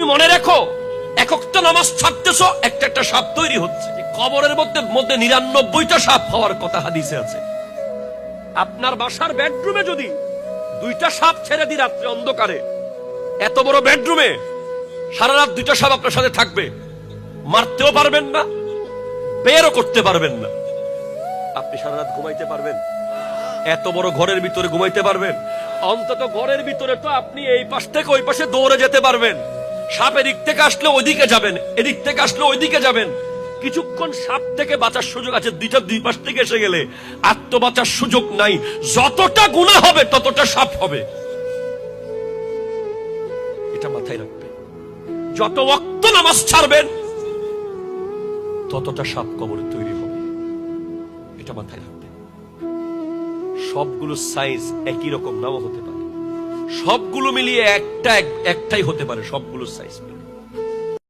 মনে রেখো, এক ওয়াক্ত নামাজ ছাড়তেছো, একটা একটা সাপ তৈরি হচ্ছে। কবরের মধ্যে 99টা সাপ হওয়ার কথা হাদিসে আছে। আপনার বাসার বেডরুমে যদি 2টা সাপ ছেড়ে দিই রাত্রে অন্ধকারে, এত বড় বেডরুমে সারা রাত 2টা সাপ আপনার সাথে থাকবে, মারতেও পারবেন না, বেরও করতে পারবেন না। আপনি সারা রাত ঘুমাইতে পারবেন? এত বড় ঘরের ভিতরে ঘুমাইতে পারবেন? অন্তত ঘরের ভিতরে তো আপনি এই পাশ থেকে ওই পাশে দৌড়ে যেতে পারবেন। সাপ এদিক থেকে আসলে ওইদিকে যাবেন, এদিক থেকে আসলে ওইদিকে যাবেন। কিছুক্ষণ সাপ থেকে বাঁচার সুযোগ আছে, দুই পাশ থেকে এসে গেলে আত্মবাঁচার সুযোগ নাই। যতটা গুনাহ হবে ততটা সাপ হবে, এটা মাথায় রাখবে। যত ওয়াক্ত নামাজ ছাড়বেন ততটা সাপ কবরে তৈরি হবে, এটা মাথায় রাখবে। সবগুলো সাইজ একই রকম নাও হতে পারে, সবগুলো মিলিয়ে একটাই হতে পারে, সবগুলো সাইজ মিলিয়ে।